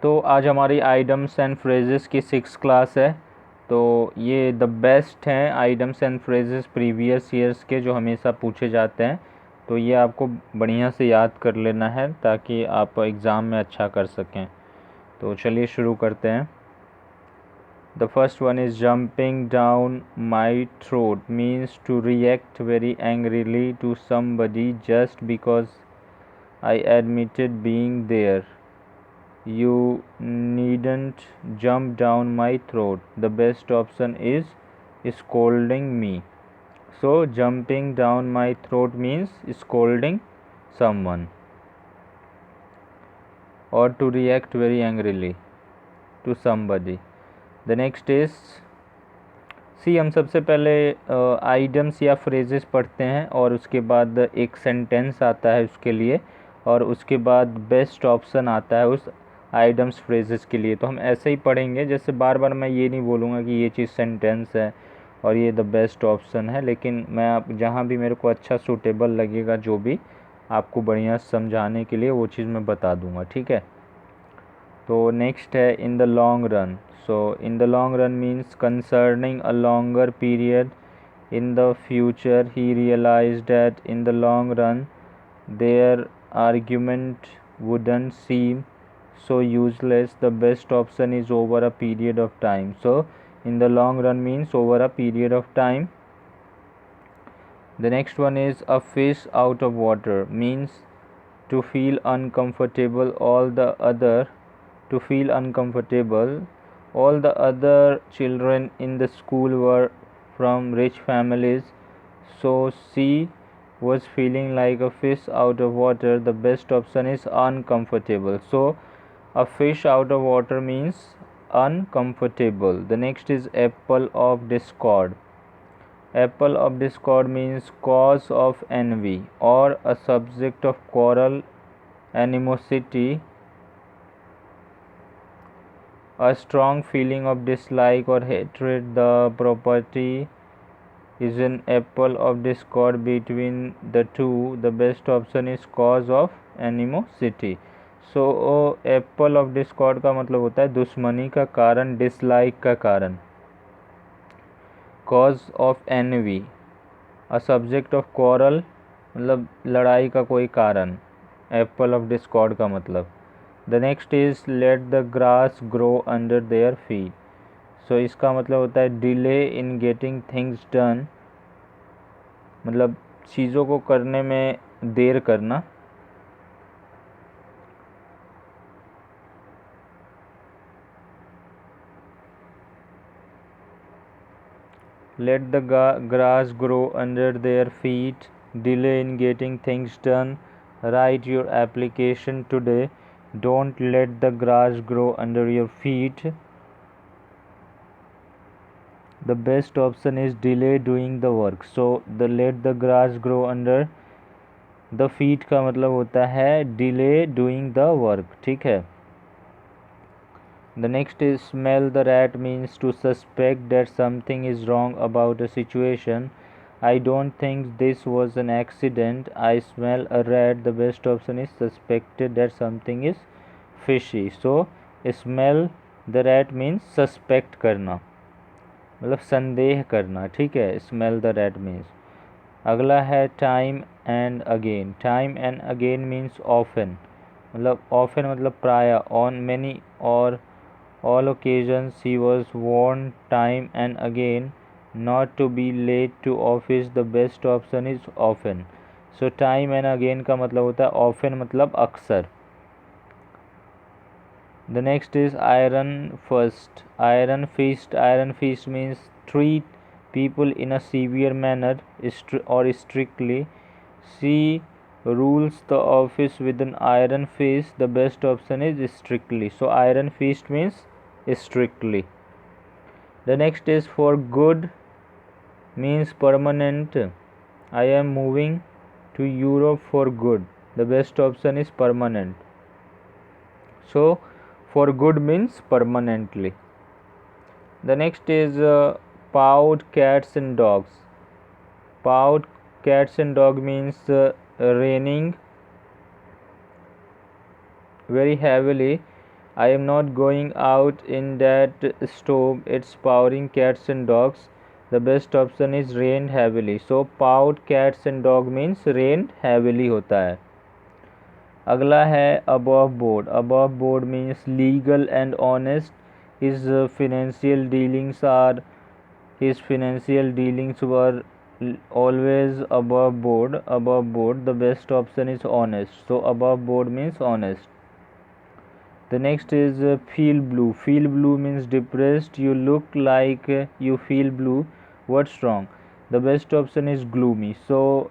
तो आज हमारी आइडम्स एंड फ्रेजेस की 6 क्लास है। तो ये द बेस्ट हैं idioms and phrases previous years के जो हमेशा पूछे जाते हैं। तो ये आपको बढ़िया से याद कर लेना है ताकि आप एग्ज़ाम में अच्छा कर सकें। तो चलिए शुरू करते हैं। The first one is jumping down my throat means to react very angrily to somebody just because I admitted being there. You needn't jump down my throat. The best option is scolding me. So, jumping down my throat means scolding someone or to react very angrily to somebody. The next is हम सबसे पहले idioms या phrases पढ़ते हैं और उसके बाद एक सेंटेंस आता है उसके लिए और उसके बाद बेस्ट ऑप्शन आता है उस आइडम्स फ्रेजेस के लिए। तो हम ऐसे ही पढ़ेंगे, जैसे बार बार मैं ये नहीं बोलूँगा कि ये चीज़ सेंटेंस है और ये द बेस्ट ऑप्शन है, लेकिन मैं आप जहाँ भी मेरे को अच्छा सूटेबल लगेगा जो भी आपको बढ़िया समझाने के लिए वो चीज़ मैं बता दूँगा, ठीक है। तो नेक्स्ट है in the long run. So, in the long run means concerning a longer period in the future. He realized that in the long run their argument wouldn't seem so useless. The best option is over a period of time. So, in the long run means over a period of time. The next one is a fish out of water means to feel uncomfortable. To feel uncomfortable. All the other children in the school were from rich families, so she was feeling like a fish out of water. The best option is uncomfortable. So, a fish out of water means uncomfortable. The next is apple of discord. Apple of discord means cause of envy or a subject of quarrel, animosity. A strong feeling of dislike or hatred. The property is an apple of discord between the two. The best option is cause of animosity. So apple of discord का मतलब होता है दुश्मनी का कारण, dislike का कारण। cause of envy, a subject of quarrel मतलब लड़ाई का कोई कारण। apple of discord का मतलब। The next is let the grass grow under their feet. So इसका मतलब होता है delay in getting things done, मतलब चीज़ों को करने में देर करना। Let the grass grow under their feet. Delay in getting things done. Write your application today. Don't let the grass grow under your feet. The best option is delay doing the work. So the let the grass grow under the feet का मतलब होता है delay doing the work, ठीक है। The next is smell the rat means to suspect that something is wrong about a situation. I don't think this was an accident. I smell a rat. The best option is suspected that something is fishy. So smell the rat means suspect करना, मतलब संदेह करना, ठीक है। Smell the rat means. अगला है time and again. Time and again means often, मतलब often मतलब प्राय, on many or all occasions he was warned time and again not to be late to office. The best option is often. So time and again का मतलब होता है often मतलब अक्सर। The next is iron fist. Iron fist. Iron fist means treat people in a severe manner or strictly. She rules the office with an iron fist. The best option is strictly. So iron fist means strictly. The next is for good means permanent. I am moving to Europe for good. The best option is permanent. So for good means permanently. The next is pawed cats and dogs. Pawed cats and dog means raining very heavily I am not going out in that storm, it's powering cats and dogs. The best option is rained heavily. So powed cats and dog means rained heavily होता है. अगला है above board. Above board means legal and honest. His financial dealings were always above board. Above board, the best option is honest. So above board means honest. The next is feel blue. Feel blue means depressed. You look like you feel blue. What's wrong? The best option is gloomy. So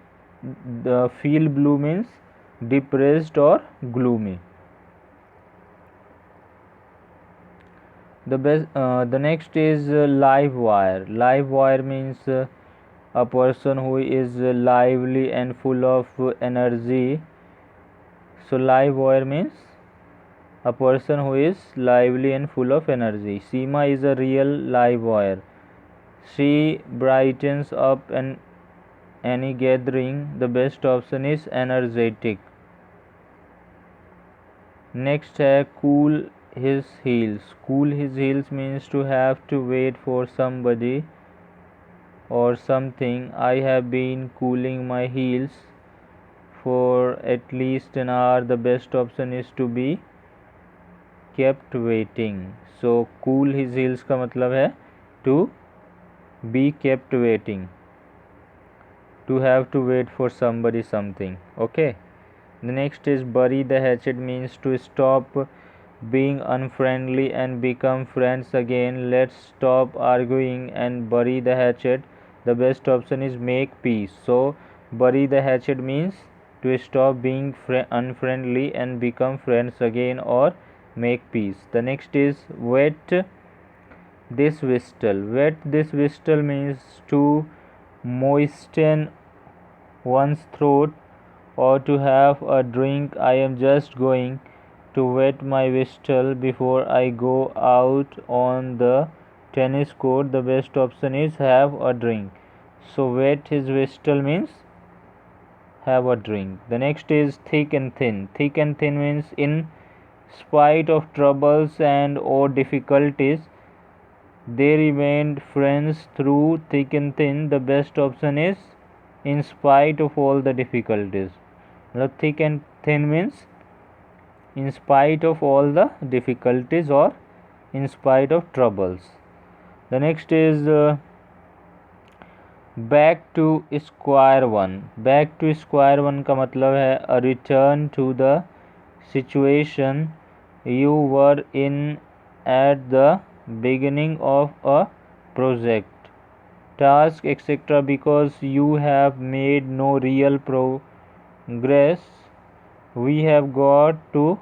the feel blue means depressed or gloomy. The next is live wire. Live wire means a person who is lively and full of energy. So live wire means a person who is lively and full of energy. Seema is a real live wire. She brightens up any gathering. The best option is energetic. Next है cool his heels. Cool his heels means to have to wait for somebody or something. I have been cooling my heels for at least an hour. The best option is to be kept waiting. So cool his heels का मतलब है to be kept waiting, to have to wait for somebody something. Okay. The next is bury the hatchet means to stop being unfriendly and become friends again. Let's stop arguing and bury the hatchet. The best option is make peace. So bury the hatchet means to stop being unfriendly and become friends again or make peace. The next is wet this whistle. Wet this whistle means to moisten one's throat or to have a drink. I am just going to wet my whistle before I go out on the tennis court. The best option is have a drink. So wet his whistle means have a drink. The next is thick and thin. Thick and thin means in spite of troubles and or difficulties, they remained friends through thick and thin. The best option is in spite of all the difficulties. Thick and thin means in spite of all the difficulties or in spite of troubles. The next is back to square one. Back to square one का मतलब है a return to the situation you were in at the beginning of a project, task, etc. because you have made no real progress. We have got to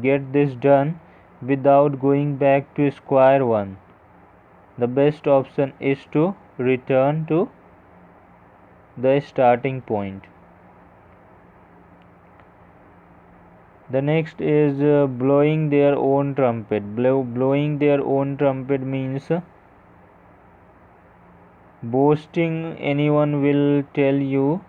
get this done without going back to square one. The best option is to return to the starting point. The next is blowing their own trumpet. Blowing their own trumpet means boasting. Anyone will tell you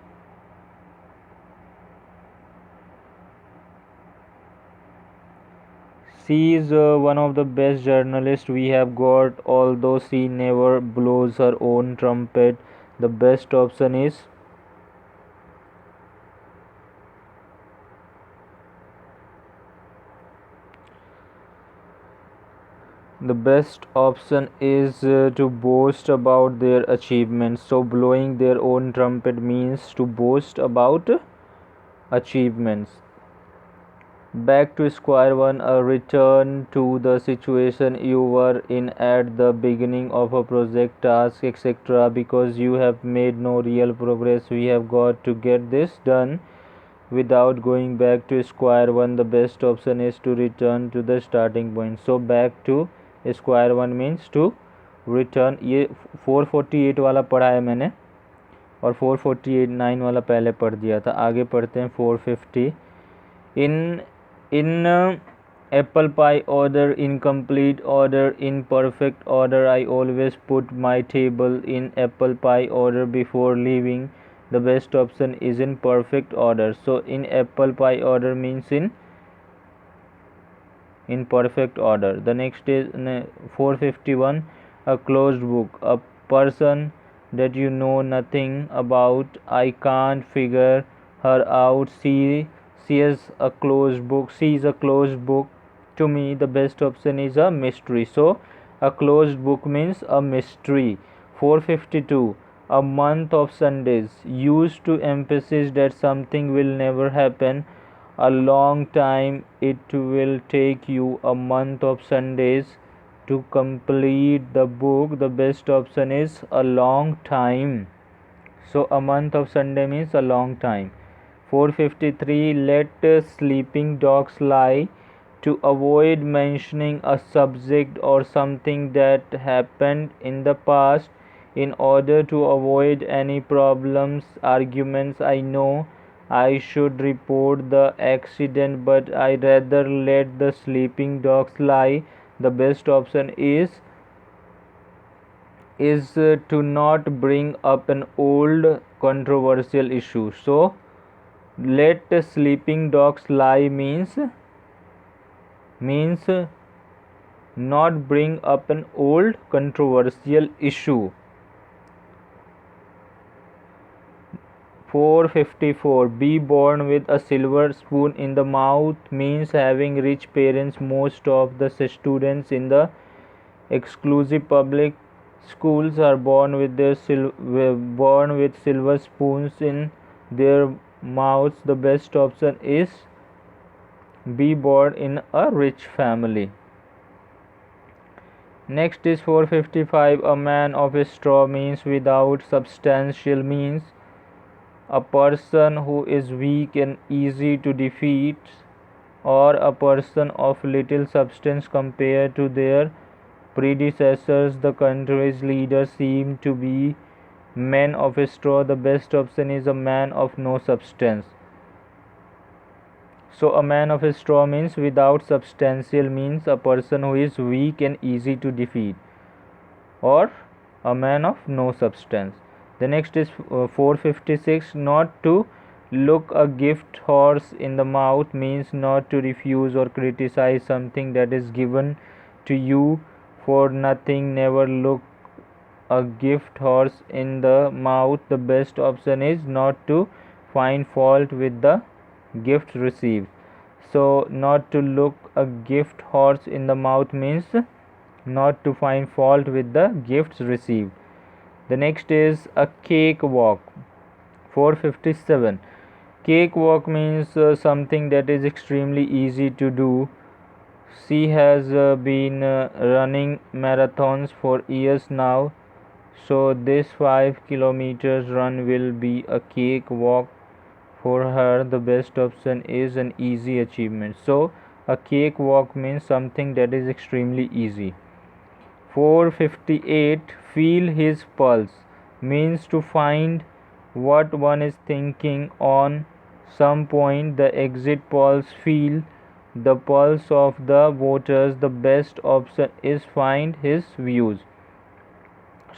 she is one of the best journalists we have got, although she never blows her own trumpet. The best option is to boast about their achievements. So blowing their own trumpet means to boast about achievements. Back to square one, a return to the situation you were in at the beginning of a project, task, etc. because you have made no real progress. We have got to get this done without going back to square one. The best option is to return to the starting point. So back to square one means to return. ये 448 वाला पढ़ा है मैंने और 449 वाला पहले पढ़ दिया था. आगे पढ़ते हैं 450. In apple pie order, incomplete order, in perfect order. I always put my table in apple pie order before leaving. The best option is in perfect order. So in apple pie order means in in perfect order. The next is 451, a closed book, a person that you know nothing about. I can't figure her out. She is a closed book. She is a closed book. To me, the best option is a mystery. So, a closed book means a mystery. 452, a month of Sundays, used to emphasize that something will never happen. A long time. It will take you a month of Sundays to complete the book. The best option is a long time. So a month of Sunday means a long time. 453, let sleeping dogs lie, to avoid mentioning a subject or something that happened in the past in order to avoid any problems, arguments. I know I should report the accident, but I rather let the sleeping dogs lie. The best option is to not bring up an old controversial issue. So let sleeping dogs lie means not bring up an old controversial issue. 454, be born with a silver spoon in the mouth means having rich parents. Most of the students in the exclusive public schools are born with silver spoons in their mouths. The best option is be born in a rich family. Next is 455, a man of straw means without substantial means a person who is weak and easy to defeat, or a person of little substance compared to their predecessors. The country's leaders seem to be men of straw. The best option is a man of no substance. So a man of straw means without substantial means a person who is weak and easy to defeat, or a man of no substance. The next is 456, not to look a gift horse in the mouth means not to refuse or criticize something that is given to you for nothing. Never look a gift horse in the mouth. The best option is not to find fault with the gift received. So not to look a gift horse in the mouth means not to find fault with the gifts received. The next is a cakewalk. 457, cakewalk means something that is extremely easy to do. She has been running marathons for years now, so this 5 kilometers run will be a cakewalk for her. The best option is an easy achievement. So a cakewalk means something that is extremely easy. 458, feel his pulse means to find what one is thinking on some point. The exit polls feel the pulse of the voters. The best option is find his views.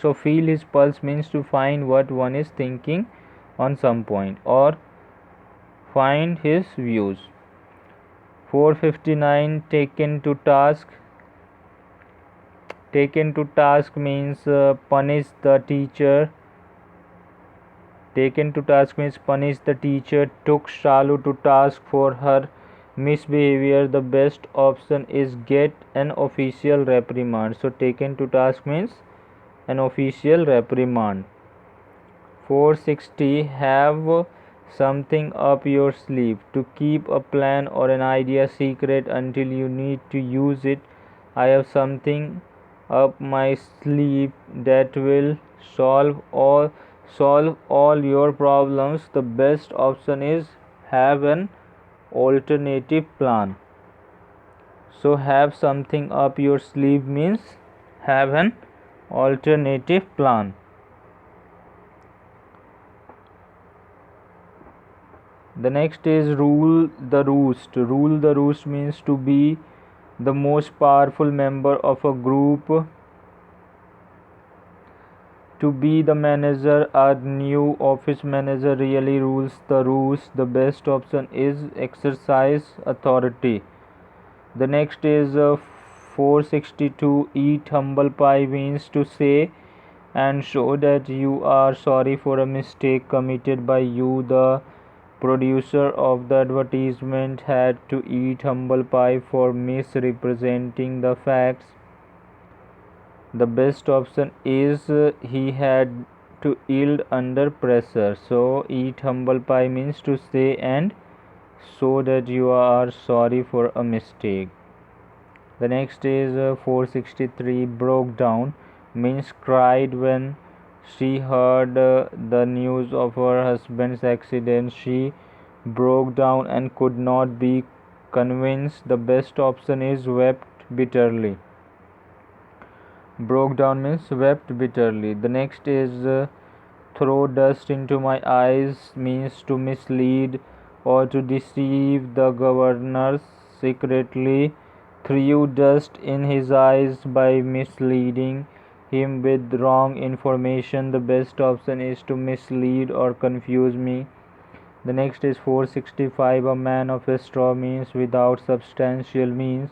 So feel his pulse means to find what one is thinking on some point, or find his views. 459, taken to task. Taken to task means punish the teacher. Taken to task means punish the teacher. Took Shalu to task for her misbehavior. The best option is get an official reprimand. So taken to task means an official reprimand. 460, have something up your sleeve. To keep a plan or an idea secret until you need to use it. I have something up my sleeve that will solve all your problems. The best option is have an alternative plan. So have something up your sleeve means have an alternative plan. The next is rule the roost. Rule the roost means to be the most powerful member of a group. To be the manager, a new office manager really rules the roost. The best option is exercise authority. The next is 462. Eat humble pie means to say and show that you are sorry for a mistake committed by you. The producer of the advertisement had to eat humble pie for misrepresenting the facts. The best option is he had to yield under pressure. So eat humble pie means to say and show that you are sorry for a mistake. The next is 463. Broke down means cried when she heard the news of her husband's accident. She broke down and could not be convinced. The best option is wept bitterly. Broke down means wept bitterly. The next is throw dust into my eyes means to mislead or to deceive the governor. Secretly threw dust in his eyes by misleading him with wrong information. The best option is to mislead or confuse me. The next is 465. A man of a straw means without substantial means,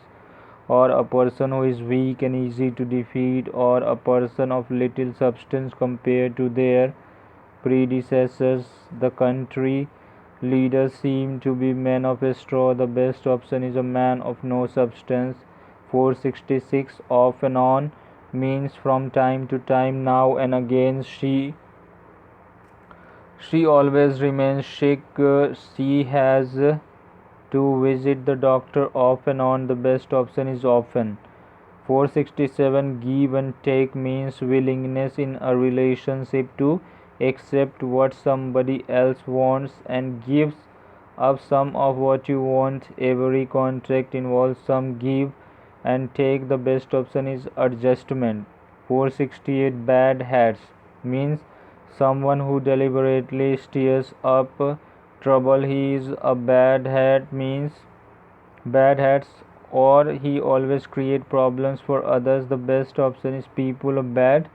or a person who is weak and easy to defeat, or a person of little substance compared to their predecessors. The country leaders seem to be men of a straw. The best option is a man of no substance. 466. Off and on means from time to time, now and again. She always remains sick. She has to visit the doctor off and on. The best option is often. 467. Give and take means willingness in a relationship to accept what somebody else wants and gives up some of what you want. Every contract involves some give and take. The best option is adjustment. 468. Bad hats means someone who deliberately stirs up trouble. He is a bad hat means bad hats, or he always create problems for others. The best option is people of bad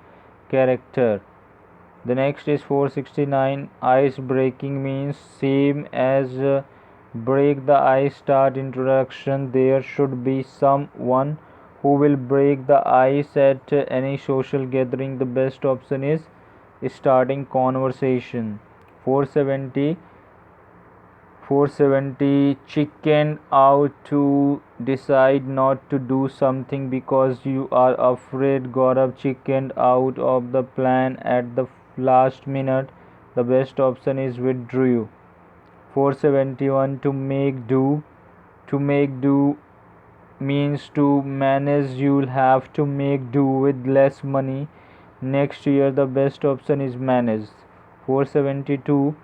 character. The next is 469. Ice breaking means same as break the ice. Start introduction. There should be someone who will break the ice at any social gathering. The best option is starting conversation. 470. 470. Chickened out to decide not to do something because you are afraid. Gaurav chickened out of the plan at the last minute. The best option is withdrew. 471. To make do. To make do means to manage. You'll have to make do with less money next year. The best option is manage. 472.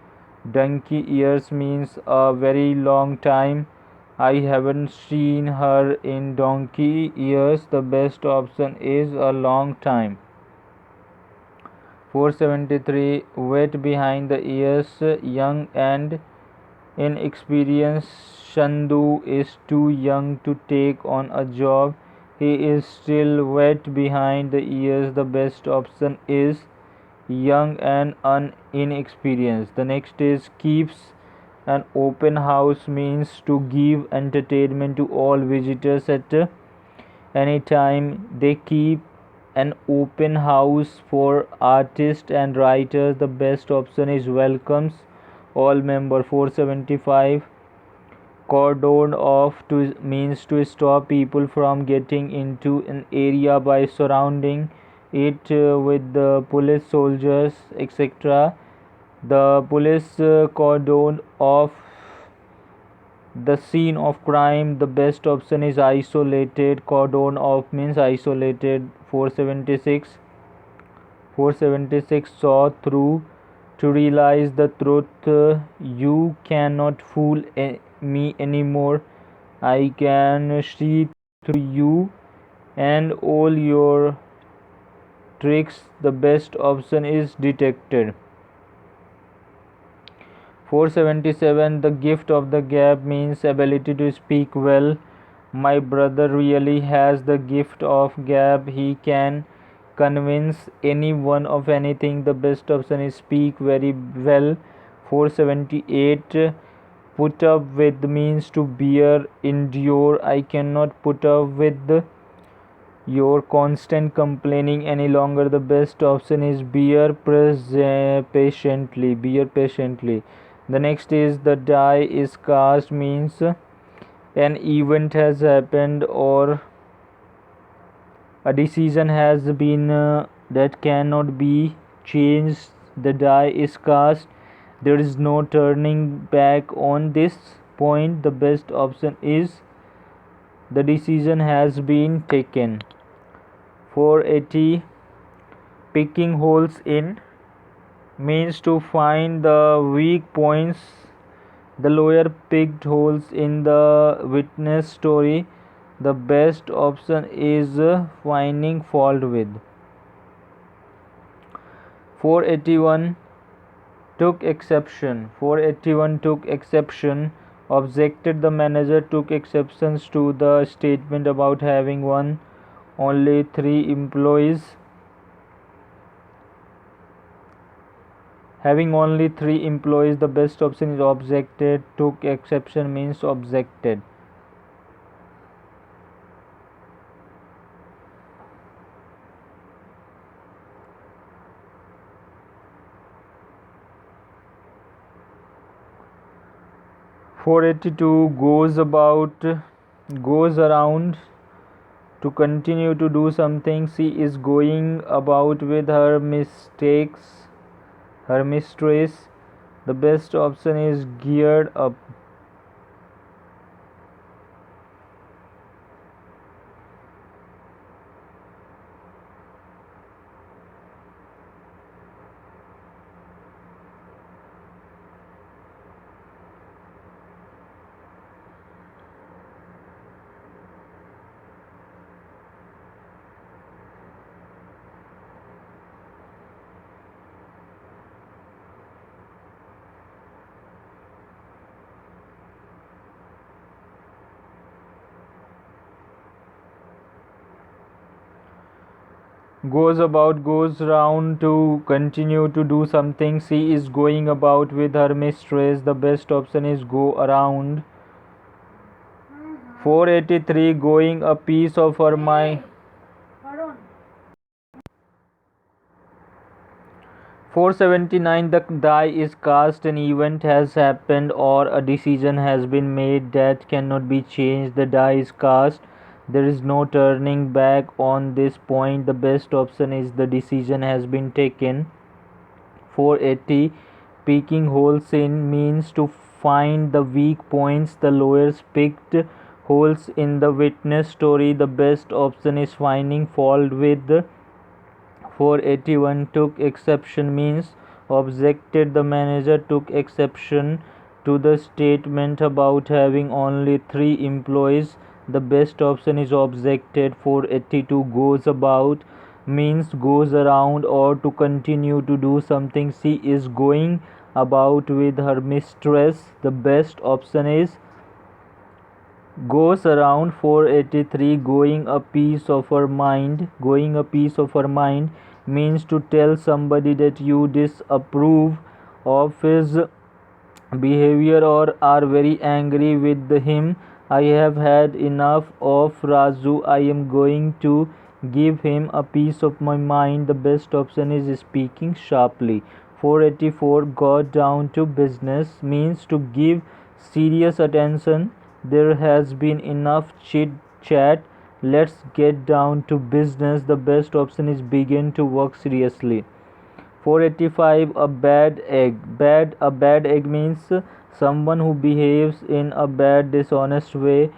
Donkey years means a very long time. I haven't seen her in donkey years. The best option is a long time. 473. Wet behind the ears, young and inexperienced. Shandu is too young to take on a job. He is still wet behind the ears. The best option is young and inexperienced. The next is keeps an open house means to give entertainment to all visitors at any time. They keep an open house for artists and writers. The best option is welcomes all members. 475. Cordon off to means to stop people from getting into an area by surrounding it with the police, soldiers, etc. The police cordoned off the scene of crime. The best option is isolated. Cordon off means isolated. 476. 476. Saw through to realize the truth. You cannot fool me anymore. I can see through you and all your tricks. The best option is detected. 477. The gift of the gab means ability to speak well. My brother really has the gift of gab. He can convince anyone of anything. The best option is speak very well. 478. Put up with means to bear, endure. I cannot put up with your constant complaining any longer. The best option is bear patiently. Bear patiently. The next is the die is cast means an event has happened or a decision has been that cannot be changed. The die is cast. There is no turning back on this point. The best option is the decision has been taken. 480 picking holes in means to find the weak points. The lawyer picked holes in the witness story. The best option is finding fault with. 481 took exception. 481 took exception. Objected. The manager took exceptions to the statement about having only 3 employees. Having only 3 employees, the best option is objected. Took exception means objected. (482) goes around to continue to do something. She is going about with her mistress. The best option is geared up. Goes about, goes round to continue to do something. She is going about with her mistress. The best option is go around. 483 going a piece of her mind. 479 the die is cast. An event has happened or a decision has been made that cannot be changed. The die is cast. There is no turning back on this point. The best option is the decision has been taken. 480 picking holes in means to find the weak points. The lawyers picked holes in the witness story. The best option is finding fault with. 481 took exception means objected. The manager took exception to the statement about having only 3 employees. The best option is objected. 482 goes about means goes around or to continue to do something. She is going about with her mistress. The best option is goes around. 483 going a piece of her mind. Going a piece of her mind means to tell somebody that you disapprove of his behavior or are very angry with him. I have had enough of Raju. I am going to give him a piece of my mind. The best option is speaking sharply. 484 got down to business means to give serious attention. There has been enough chit chat. Let's get down to business. The best option is begin to work seriously. 485 a bad egg. A bad egg means someone who behaves in a bad, dishonest way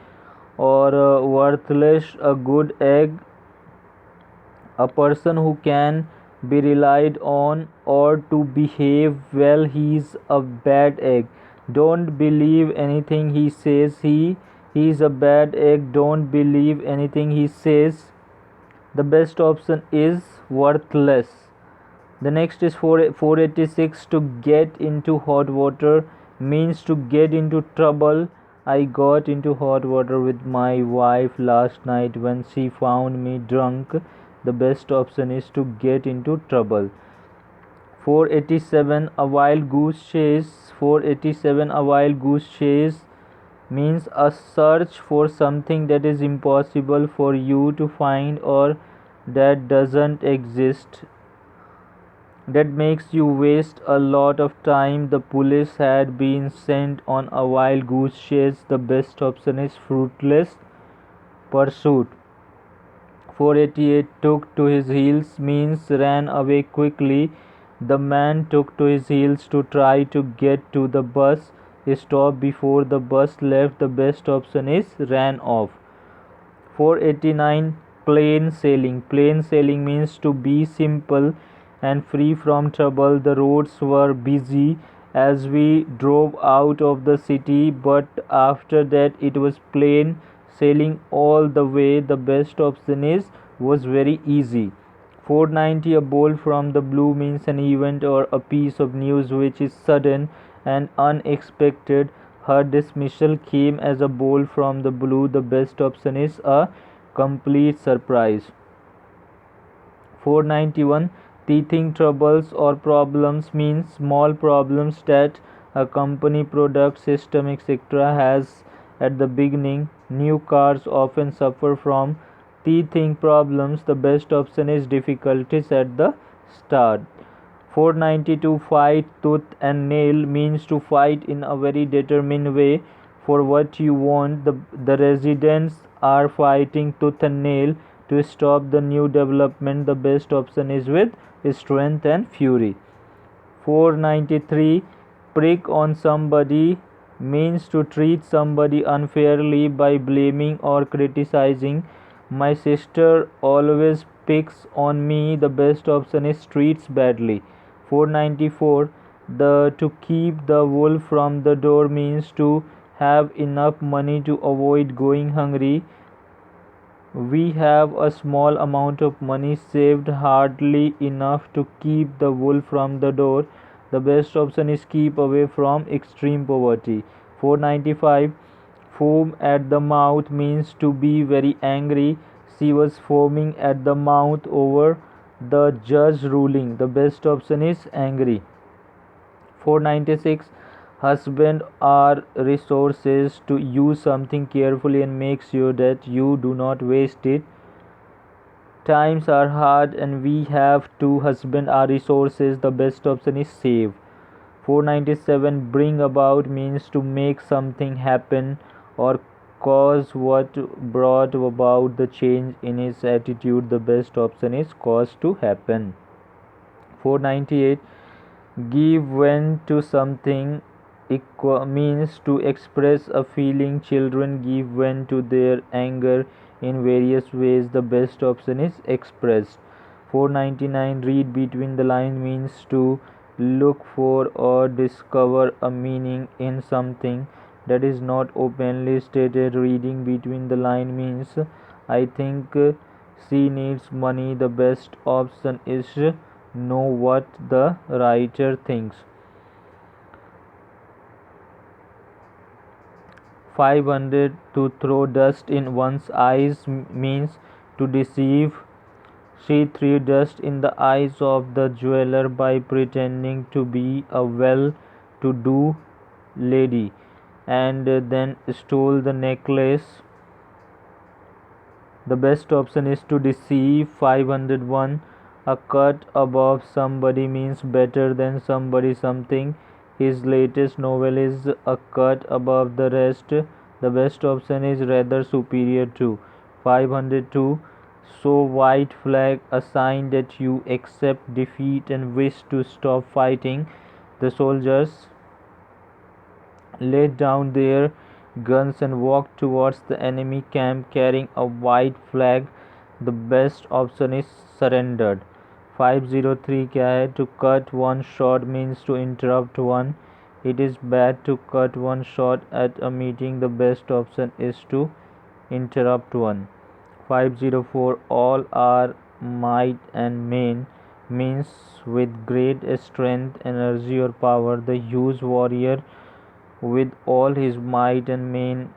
or worthless. A good egg, a person who can be relied on or to behave well. He's a bad egg. Don't believe anything he says. He's a bad egg. Don't believe anything he says. The best option is worthless. The next is 486 to get into hot water means to get into trouble. I got into hot water with my wife last night when she found me drunk. The best option is to get into trouble. 487 a wild goose chase 487. A wild goose chase means a search for something that is impossible for you to find or that doesn't exist, that makes you waste a lot of time. The police had been sent on a wild goose chase. The best option is fruitless pursuit. 488. Took to his heels means ran away quickly. The man took to his heels to try to get to the bus stop before the bus left. The best option is ran off. 489. Plain sailing. Plain sailing means to be simple and free from trouble. The roads were busy as we drove out of the city, but after that it was plain sailing all the way. The best option is was very easy. 490. A bolt from the blue means an event or a piece of news which is sudden and unexpected. Her dismissal came as a bolt from the blue. The best option is a complete surprise. 491. Teething troubles or problems means small problems that a company, product, system, etc. has at the beginning. New cars often suffer from teething problems. The best option is difficulties at the start. 492. Fight tooth and nail means to fight in a very determined way for what you want. The residents are fighting tooth and nail to stop the new development. The best option is with strength and fury. 493. Prick on somebody means to treat somebody unfairly by blaming or criticizing. My sister always picks on me. The best option is treats badly. 494. To keep the wolf from the door means to have enough money to avoid going hungry. We have a small amount of money saved, hardly enough to keep the wolf from the door. The best option is keep away from extreme poverty. 495. Foam at the mouth means to be very angry. She was foaming at the mouth over the judge ruling. The best option is angry. 496. Husband are resources to use something carefully and make sure that you do not waste it. Times are hard and we have to husband our resources. The best option is save. 497. Bring about means to make something happen or cause. What brought about the change in his attitude. The best option is cause to happen. 498. Give vent to something means to express a feeling. Children give vent to their anger in various ways. The best option is expressed. 499. Read between the lines means to look for or discover a meaning in something that is not openly stated. Reading between the lines means I think she needs money. The best option is know what the writer thinks. 500. To throw dust in one's eyes means to deceive. She threw dust in the eyes of the jeweler by pretending to be a well-to-do lady and then stole the necklace. The best option is to deceive. 501. A cut above somebody means better than somebody something. His latest novel is a cut above the rest. The best option is rather superior to. 502. So white flag, a sign that you accept defeat and wish to stop fighting. The soldiers laid down their guns and walked towards the enemy camp carrying a white flag. The best option is surrendered. 503 क्या है? To cut one short means to interrupt one. It is bad to cut one short at a meeting. The best option is to interrupt one. 504. All are might and main means with great strength, energy or power. The huge warrior with all his might and main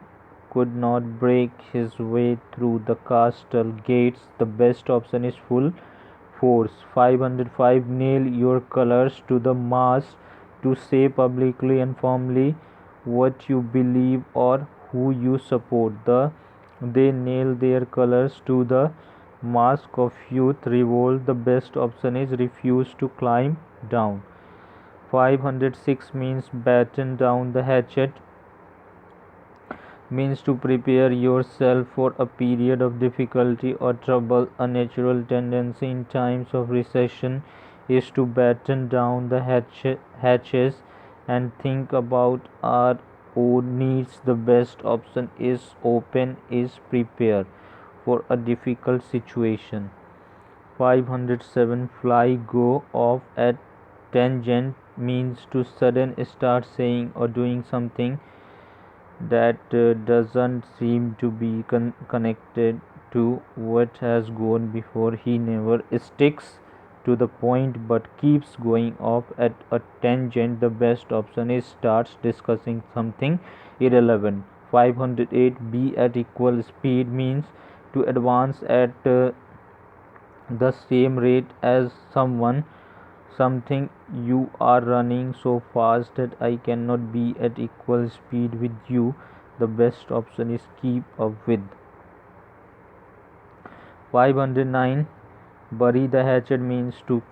could not break his way through the castle gates. The best option is full force. 505. Nail your colors to the mast to say publicly and firmly what you believe or who you support. They nail their colors to the mask of youth revolt. The best option is refuse to climb down. 506 means batten down the hatchet, means to prepare yourself for a period of difficulty or trouble. A natural tendency in times of recession is to batten down the hatches and think about our own needs. The best option is open, is prepare for a difficult situation. 507 fly go off at tangent means to sudden start saying or doing something that doesn't seem to be connected to what has gone before. He never sticks to the point but keeps going off at a tangent. The best option is starts discussing something irrelevant. 508 be at equal speed means to advance at the same rate as something. You are running so fast that I cannot be at equal speed with you. The best option is keep up with. 509 bury the hatchet means to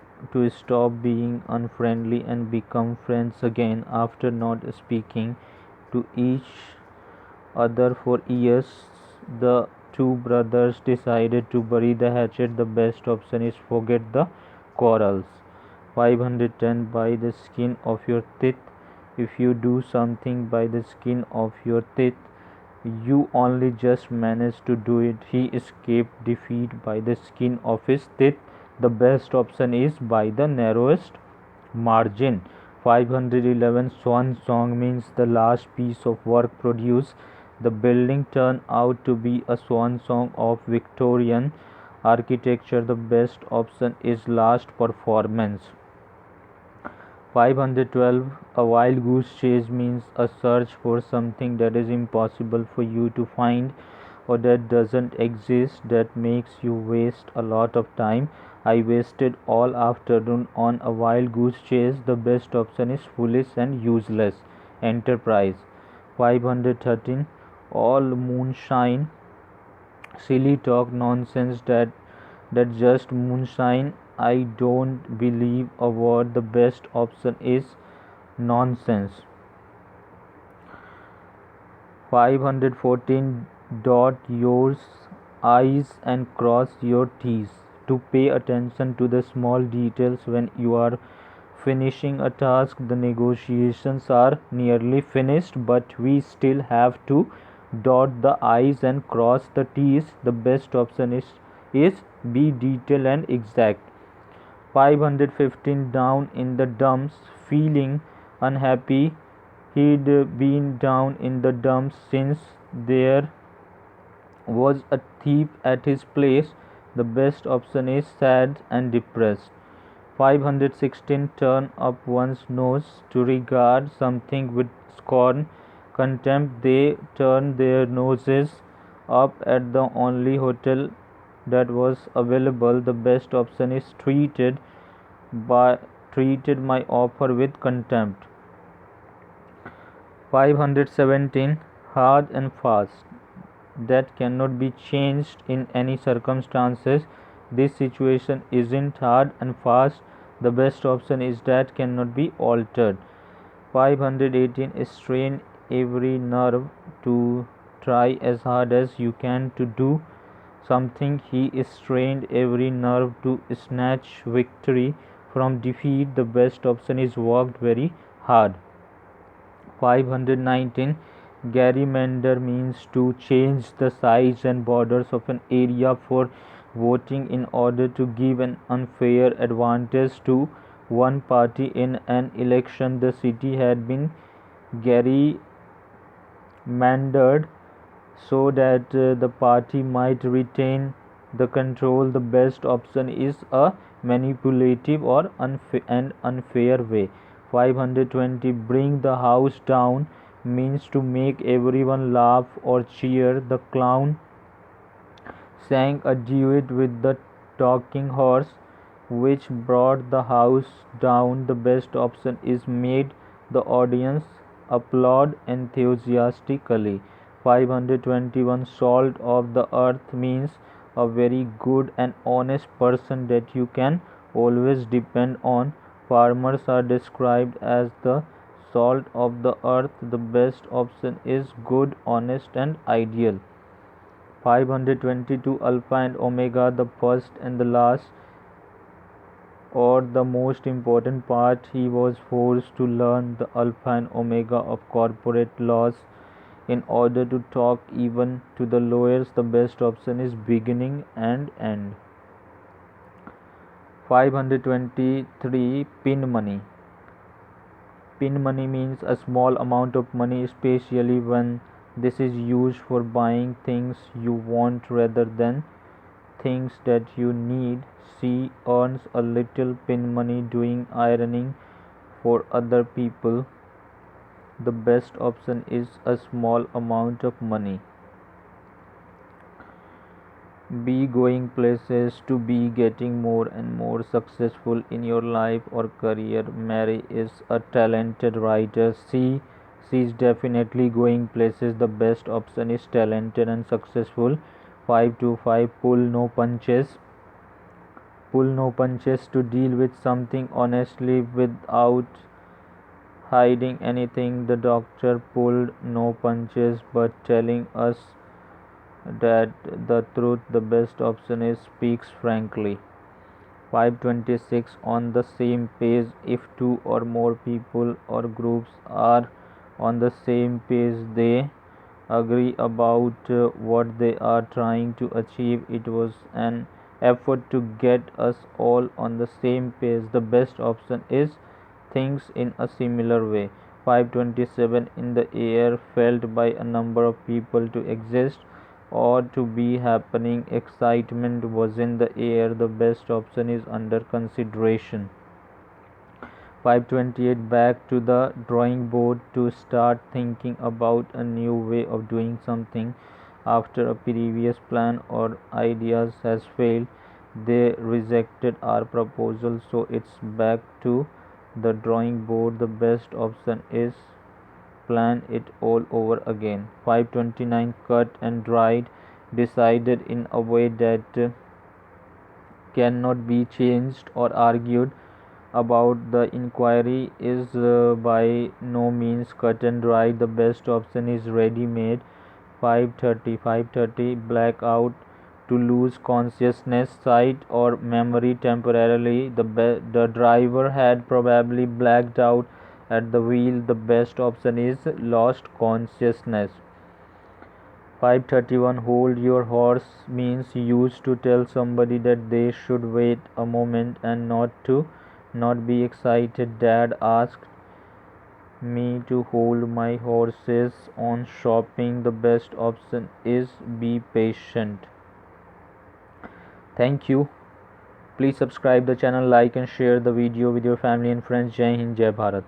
stop being unfriendly and become friends again after not speaking to each other for years. The two brothers decided to bury the hatchet. The best option is forget the quarrels. 510 by the skin of your teeth. If you do something by the skin of your teeth, you only just managed to do it. He escaped defeat by the skin of his teeth. The best option is by the narrowest margin. 511 swan song means the last piece of work produced. The building turned out to be a swan song of Victorian architecture. The best option is last performance. 512 a wild goose chase means a search for something that is impossible for you to find or that doesn't exist, that makes you waste a lot of time. I wasted all afternoon on a wild goose chase. The best option is foolish and useless enterprise. 513 all moonshine silly talk nonsense, that just moonshine. I don't believe a word. The best option is nonsense. 514 dot your i's and cross your t's to pay attention to the small details when you are finishing a task. The negotiations are nearly finished, but we still have to dot the i's and cross the t's. The best option is be detailed and exact. 515 down in the dumps, feeling unhappy. He'd been down in the dumps since there was a thief at his place. The best option is sad and depressed. 516 turn up one's nose to regard something with scorn, contempt. They turn their noses up at the only hotel that was available. The best option is treated my offer with contempt. 517 hard and fast, that cannot be changed in any circumstances. This situation isn't hard and fast. The best option is that cannot be altered. 518 strain every nerve to try as hard as you can to do something. He strained every nerve to snatch victory from defeat. The best option is worked very hard. 519 gerrymander means to change the size and borders of an area for voting in order to give an unfair advantage to one party in an election. The city had been gerrymandered so that the party might retain the control. The best option is a manipulative or unfair way. 520 bring the house down means to make everyone laugh or cheer. The clown sang a duet with the talking horse which brought the house down. The best option is made The audience applaud enthusiastically. 521 Salt of the earth means a very good and honest person that you can always depend on. Farmers are described as the salt of the earth. The best option is good, honest, and ideal. 522 Alpha and Omega, the first and the last, or the most important part. He was forced to learn the alpha and omega of corporate laws in order to talk even to the lawyers. The best option is beginning and end. 523 Pin money. Pin money means a small amount of money, especially when this is used for buying things you want rather than things that you need. She earns a little pin money doing ironing for other people. The best option is a small amount of money. Be going places to be getting more and more successful in your life or career. Mary is a talented writer. She's definitely going places. The best option is talented and successful. 525 Pull no punches. Pull no punches, to deal with something honestly without hiding anything. The doctor pulled no punches but telling us that the truth. The best option is speaks frankly. 526 On the same page. If two or more people or groups are on the same page, they agree about what they are trying to achieve. It was an effort to get us all on the same page. The best option is things in a similar way. 527 In the air, felt by a number of people to exist or to be happening. Excitement was in the air. The best option is under consideration. 528 Back to the drawing board, to start thinking about a new way of doing something after a previous plan or ideas has failed. They rejected our proposal, so it's back to the drawing board. The best option is plan it all over again. 529 Cut and dried, decided in a way that cannot be changed or argued about. The inquiry is by no means cut and dried. The best option is ready made. 530 Blackout, to lose consciousness, sight, or memory temporarily. The driver had probably blacked out at the wheel. The best option is lost consciousness. 531 Hold your horse means used to tell somebody that they should wait a moment and not be excited. Dad asked me to hold my horses on shopping. The best option is be patient. Thank you. Please subscribe the channel, like and share the video with your family and friends. Jai Hind, Jai Bharat.